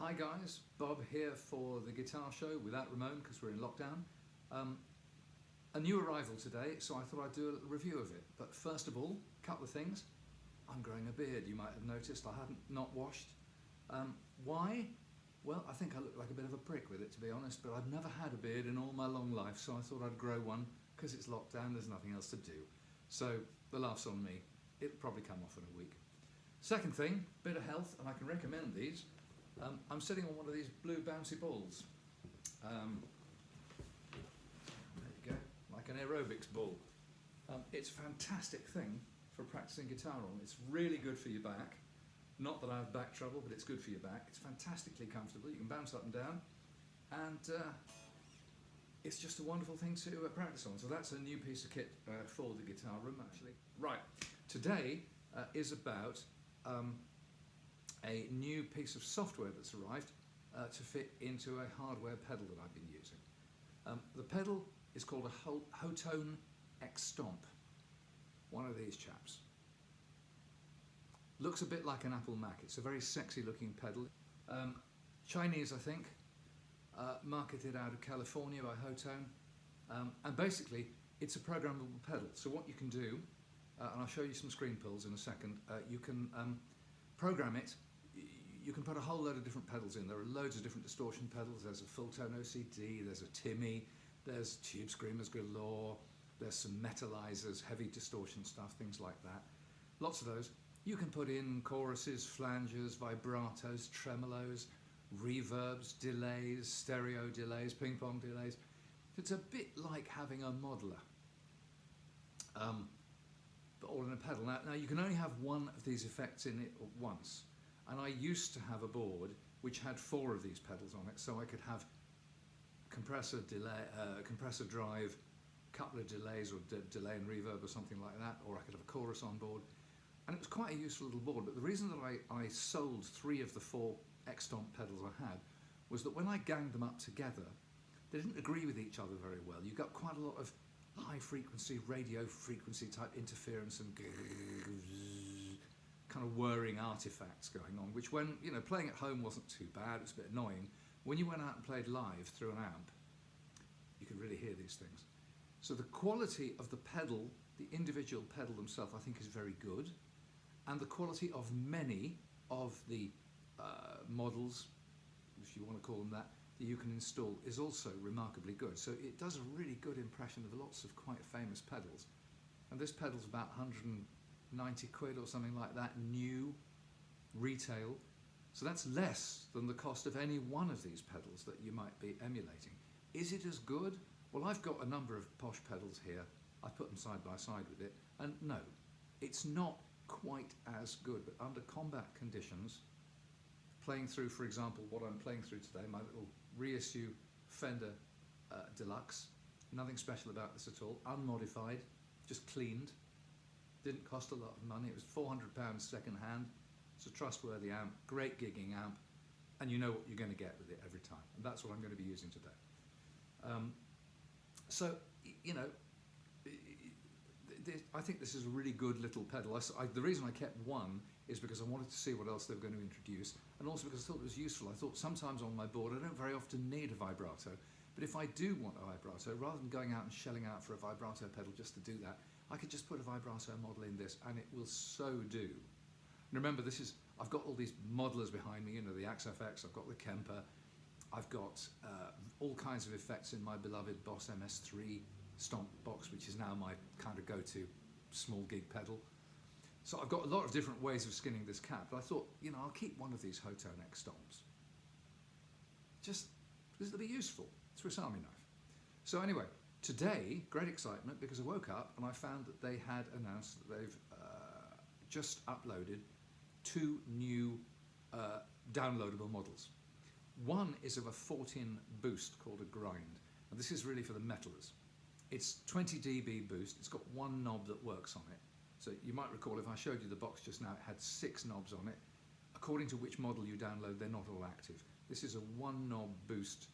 Hi guys, Bob here for the guitar show without Ramon because we're in lockdown. A new arrival today, so I thought I'd do a little review of it. But first of all, a couple of things. I'm growing a beard, you might have noticed. I haven't not washed. Why? Well, I think I look like a bit of a prick with it, to be honest, but I've never had a beard in all my long life, so I thought I'd grow one because it's lockdown, there's nothing else to do. So the laugh's on me. It'll probably come off in a week. Second thing, bit of health, and I can recommend these. I'm sitting on one of these blue bouncy balls. There you go, like an aerobics ball. It's a fantastic thing for practicing guitar on. It's really good for your back. Not that I have back trouble, but it's good for your back. It's fantastically comfortable. You can bounce up and down, and it's just a wonderful thing to practice on. So that's a new piece of kit for the guitar room, actually. Right, today is about a new piece of software that's arrived to fit into a hardware pedal that I've been using. The pedal is called a Hotone Xtomp, one of these chaps. Looks a bit like an Apple Mac. It's a very sexy looking pedal. Chinese, I think, marketed out of California by Hotone. And basically, it's a programmable pedal. So what you can do, and I'll show you some screen pulls in a second, you can program it. You can put a whole load of different pedals in. There are loads of different distortion pedals. There's a full tone OCD, there's a Timmy, there's tube screamers galore, there's some metalizers, heavy distortion stuff, things like that. Lots of those. You can put in choruses, flanges, vibratos, tremolos, reverbs, delays, stereo delays, ping pong delays. It's a bit like having a modeler, but all in a pedal. Now you can only have one of these effects in it at once. And I used to have a board which had 4 of these pedals on it, so I could have compressor, delay, compressor drive, a couple of delays or delay and reverb or something like that, or I could have a chorus on board. And it was quite a useful little board, but the reason that I sold 3 of the 4 Xtomp pedals I had was that when I ganged them up together, they didn't agree with each other very well. You got quite a lot of high frequency, radio frequency type interference and kind of whirring artifacts going on, which when, you know, playing at home wasn't too bad, it was a bit annoying. When you went out and played live through an amp, you could really hear these things. So the quality of the pedal, the individual pedal themselves, I think is very good. And the quality of many of the models, if you want to call them that you can install is also remarkably good. So it does a really good impression of lots of quite famous pedals. And this pedal's about 190 quid or something like that, new, retail. So that's less than the cost of any one of these pedals that you might be emulating. Is it as good? Well, I've got a number of posh pedals here. I put them side by side with it, and no, it's not quite as good, but under combat conditions, playing through, for example, what I'm playing through today, my little reissue Fender Deluxe, nothing special about this at all, unmodified, just cleaned, didn't cost a lot of money, it was £400 second hand, it's a trustworthy amp, great gigging amp, and you know what you're going to get with it every time, and that's what I'm going to be using today. So, you know, I think this is a really good little pedal. The reason I kept one is because I wanted to see what else they were going to introduce, and also because I thought it was useful. I thought sometimes on my board I don't very often need a vibrato, but if I do want a vibrato, rather than going out and shelling out for a vibrato pedal just to do that, I could just put a vibrato model in this and it will so do. And remember, I've got all these modelers behind me, you know, the XFX, I've got the Kemper, I've got all kinds of effects in my beloved Boss MS3 Stomp box, which is now my kind of go-to small gig pedal. So I've got a lot of different ways of skinning this cat, but I thought, you know, I'll keep one of these Hotone Xtomps. Just because it'll be useful. It's a Swiss Army knife. So anyway, today, great excitement because I woke up and I found that they had announced that they've just uploaded 2 new downloadable models. One is of a 14 boost called a grind, and this is really for the metalers. It's 20 dB boost, it's got 1 knob that works on it. So you might recall if I showed you the box just now, it had 6 knobs on it. According to which model you download, they're not all active. This is a 1 knob boost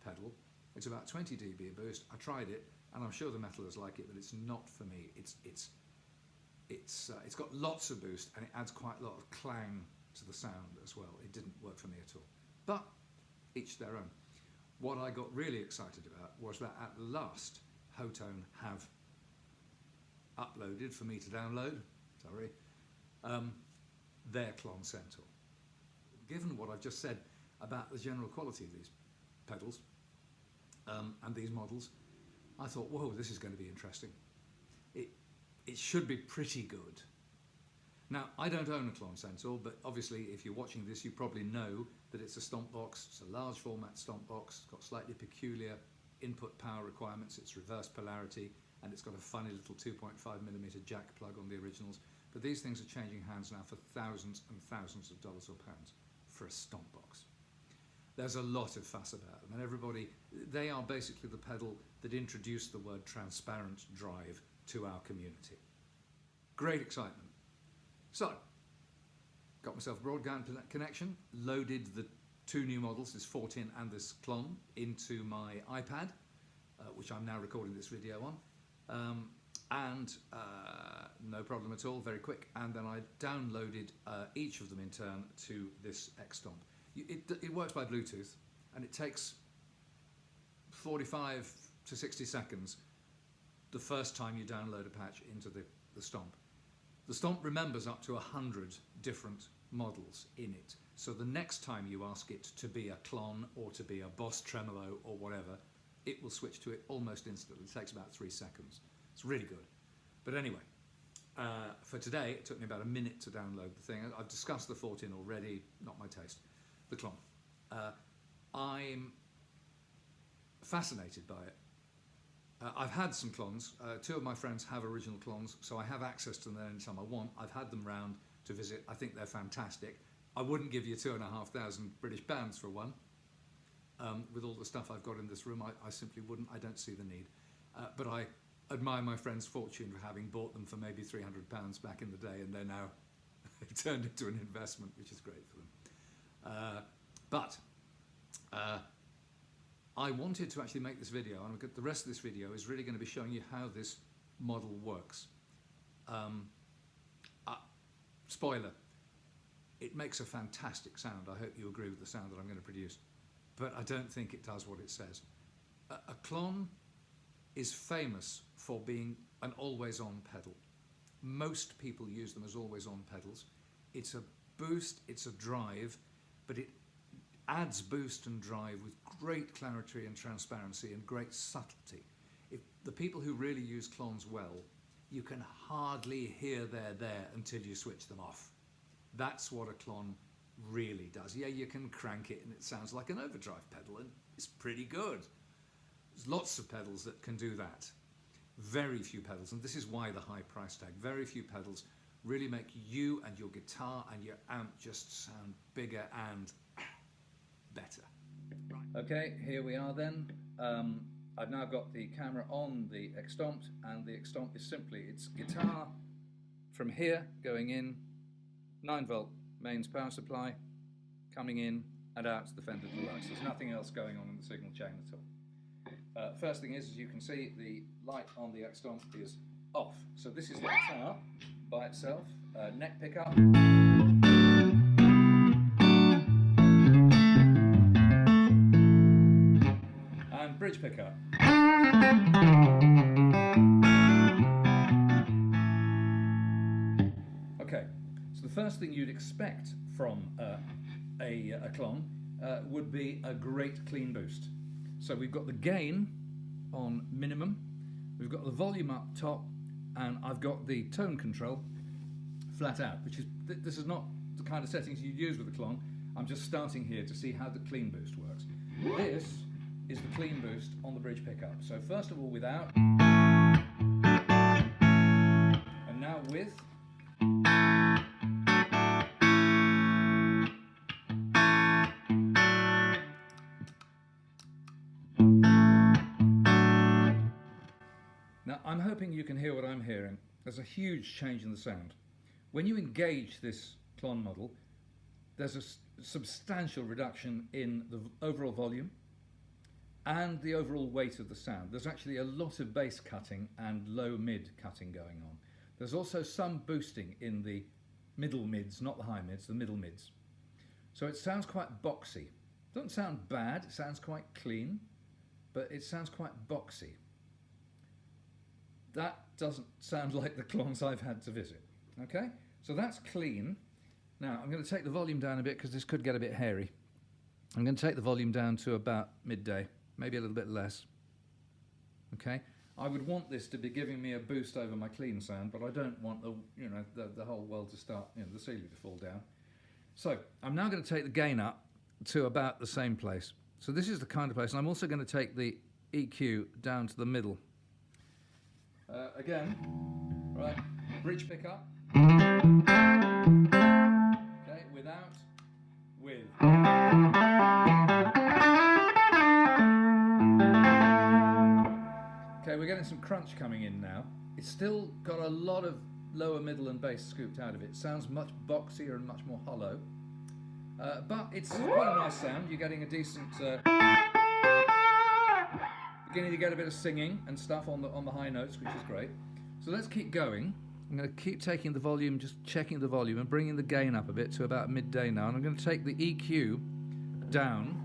pedal. It's about 20 dB boost. I tried it, and I'm sure the metalers like it, but it's not for me. It's got lots of boost, and it adds quite a lot of clang to the sound as well. It didn't work for me at all. but each their own. What I got really excited about was that at last Hotone have uploaded for me to download, their Klon Centaur. Given what I've just said about the general quality of these pedals and these models, I thought, whoa, this is going to be interesting. It should be pretty good. Now, I don't own a Klon Centaur, but obviously if you're watching this, you probably know that it's a Stomp box. It's a large format Stomp box. It's got slightly peculiar input power requirements. It's reverse polarity, and it's got a funny little 2.5mm jack plug on the originals. But these things are changing hands now for thousands and thousands of dollars or pounds for a Stomp box. There's a lot of fuss about them, and they are basically the pedal that introduced the word transparent drive to our community. Great excitement. So, got myself a broadband connection, loaded the two new models, this 14 and this Klon, into my iPad, which I'm now recording this video on, and no problem at all, very quick. And then I downloaded each of them in turn to this Xtomp. It works by Bluetooth, and it takes 45 to 60 seconds the first time you download a patch into the Stomp. The Stomp remembers up to 100 different models in it. So the next time you ask it to be a Klon or to be a Boss Tremolo or whatever, it will switch to it almost instantly. It takes about 3 seconds. It's really good. But anyway, for today, it took me about a minute to download the thing. I've discussed the 14 already, not my taste. The Klon. I'm fascinated by it. I've had some Klons. Two of my friends have original Klons, so I have access to them anytime I want. I've had them round to visit. I think they're fantastic. I wouldn't give you 2,500 British pounds for one. With all the stuff I've got in this room, I simply wouldn't. I don't see the need. But I admire my friend's fortune for having bought them for maybe £300 back in the day, and they're now turned into an investment, which is great for them. I wanted to actually make this video, and the rest of this video is really going to be showing you how this model works. Spoiler, it makes a fantastic sound. I hope you agree with the sound that I'm going to produce, but I don't think it does what it says. A Klon is famous for being an always-on pedal. Most people use them as always-on pedals. It's a boost, it's a drive, but it adds boost and drive with great clarity and transparency and great subtlety. If the people who really use Klons well, you can hardly hear they're there until you switch them off. That's what a Klon really does. Yeah, you can crank it and it sounds like an overdrive pedal, and it's pretty good. There's lots of pedals that can do that. Very few pedals, and this is why the high price tag. Very few pedals really make you and your guitar and your amp just sound bigger and better. Right. Okay, here we are then. I've now got the camera on the Xtomp, and the Xtomp is simply, it's guitar from here going in, 9-volt mains power supply, coming in and out to the Fender Deluxe. There's nothing else going on in the signal chain at all. First thing is, as you can see, the light on the Xtomp is off. So this is the guitar by itself, neck pickup. And bridge pickup. Okay, so the first thing you'd expect from a Klon would be a great clean boost. So we've got the gain on minimum, we've got the volume up top, and I've got the tone control flat out, which is, this is not the kind of settings you'd use with a Klon. I'm just starting here to see how the clean boost works. This is the clean boost on the bridge pickup. So first of all without, and now with. Now I'm hoping you can hear what I'm hearing. There's a huge change in the sound. When you engage this Klon model, there's a substantial reduction in the overall volume and the overall weight of the sound. There's actually a lot of bass cutting and low mid cutting going on. There's also some boosting in the middle mids, not the high mids, the middle mids. So it sounds quite boxy. Doesn't sound bad, it sounds quite clean, but it sounds quite boxy. That doesn't sound like the Klons I've had to visit. Okay, so that's clean. Now I'm going to take the volume down a bit because this could get a bit hairy. I'm going to take the volume down to about midday, maybe a little bit less. Okay, I would want this to be giving me a boost over my clean sound, but I don't want the whole world to start, the ceiling to fall down. So I'm now going to take the gain up to about the same place. So this is the kind of place, and I'm also going to take the EQ down to the middle. Again, right, bridge pickup. Okay, without, with. Okay, we're getting some crunch coming in now. It's still got a lot of lower, middle and bass scooped out of it. It sounds much boxier and much more hollow. But it's quite a nice sound. You're getting a decent... beginning to get a bit of singing and stuff on the high notes, which is great. So let's keep going. I'm going to keep taking the volume, just checking the volume and bringing the gain up a bit to about midday now. And I'm going to take the EQ down.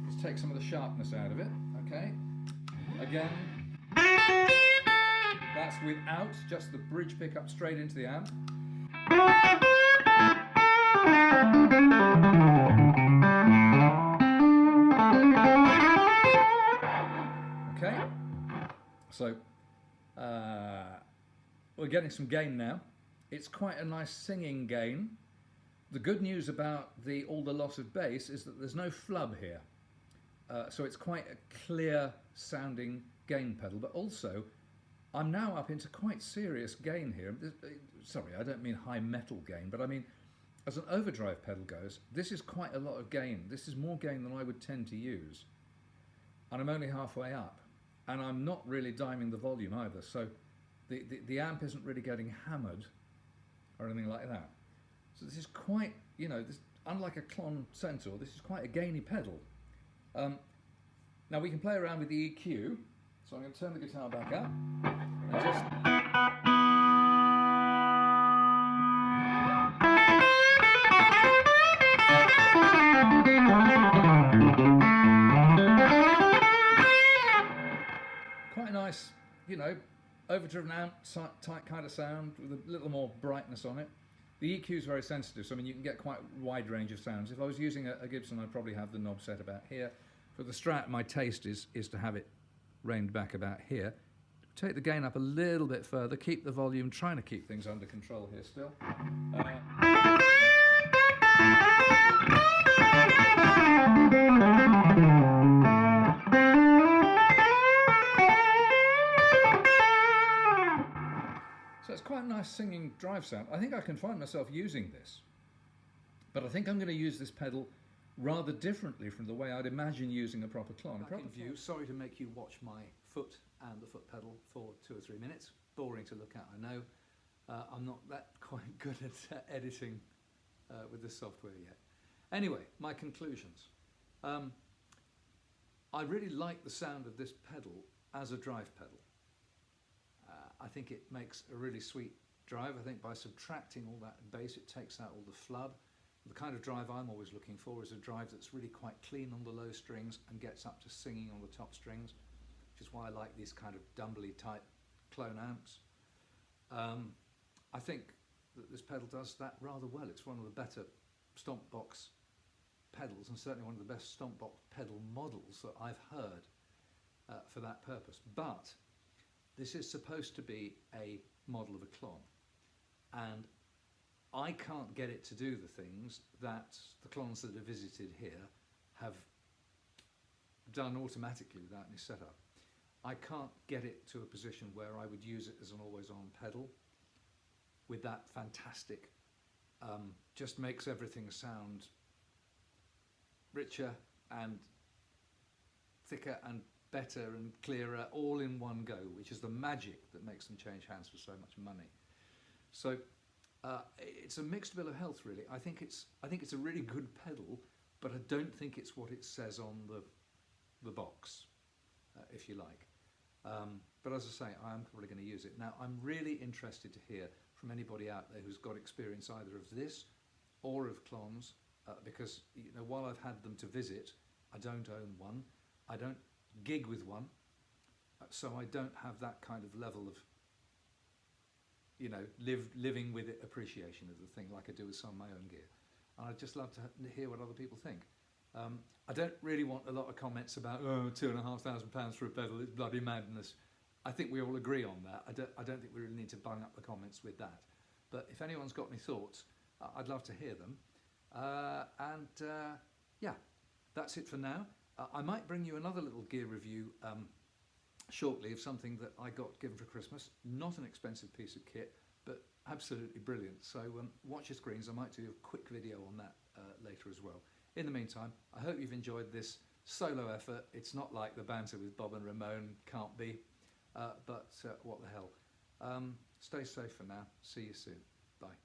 Just take some of the sharpness out of it. Okay. Again. That's without, just the bridge pickup straight into the amp. Okay, so we're getting some gain now. It's quite a nice singing gain. The good news about all the loss of bass is that there's no flub here. So it's quite a clear sounding gain pedal, but also I'm now up into quite serious gain here. Sorry, I don't mean high metal gain, but I mean as an overdrive pedal goes, this is quite a lot of gain. This is more gain than I would tend to use. And I'm only halfway up. And I'm not really diming the volume either. So the amp isn't really getting hammered or anything like that. So this is quite, unlike a Klon Centaur, this is quite a gainy pedal. Now we can play around with the EQ. So I'm going to turn the guitar back up and just... Quite a nice, overdriven amp type kind of sound with a little more brightness on it. The EQ is very sensitive, so I mean you can get quite a wide range of sounds. If I was using a Gibson, I'd probably have the knob set about here. For the Strat, my taste is to have it reined back about here. Take the gain up a little bit further, keep the volume, trying to keep things under control here still. So it's quite a nice singing drive sound. I think I can find myself using this, but I think I'm going to use this pedal rather differently from the way I'd imagine using a proper Klon. Back in view. Sorry to make you watch my foot and the foot pedal for 2 or 3 minutes. Boring to look at, I know. I'm not that quite good at editing with this software yet. Anyway, my conclusions. I really like the sound of this pedal as a drive pedal. I think it makes a really sweet drive. I think by subtracting all that bass, it takes out all the flub. The kind of drive I'm always looking for is a drive that's really quite clean on the low strings and gets up to singing on the top strings, which is why I like these kind of Dumbly type clone amps. I think that this pedal does that rather well. It's one of the better Stomp box pedals and certainly one of the best Stomp box pedal models that I've heard for that purpose. But this is supposed to be a model of a Klon, and I can't get it to do the things that the Klons that are visited here have done automatically without any setup. I can't get it to a position where I would use it as an always-on pedal with that fantastic, just makes everything sound richer and thicker and better and clearer all in one go, which is the magic that makes them change hands for so much money. So it's a mixed bill of health, really. I think it's a really good pedal, but I don't think it's what it says on the box, if you like. But as I say, I am probably going to use it. Now, I'm really interested to hear from anybody out there who's got experience either of this or of Klons because while I've had them to visit, I don't own one, I don't gig with one, so I don't have that kind of level of living with it appreciation of the thing like I do with some of my own gear. And I'd just love to hear what other people think. I don't really want a lot of comments about £2,500 for a pedal, it's bloody madness. I think we all agree on that. I don't think we really need to bung up the comments with that. But if anyone's got any thoughts, I'd love to hear them. Yeah, that's it for now. I might bring you another little gear review shortly of something that I got given for Christmas. Not an expensive piece of kit, but absolutely brilliant. So watch your screens. I might do a quick video on that later as well. In the meantime, I hope you've enjoyed this solo effort. It's not like the banter with Bob and Ramon, can't be, but what the hell. Stay safe for now. See you soon. Bye.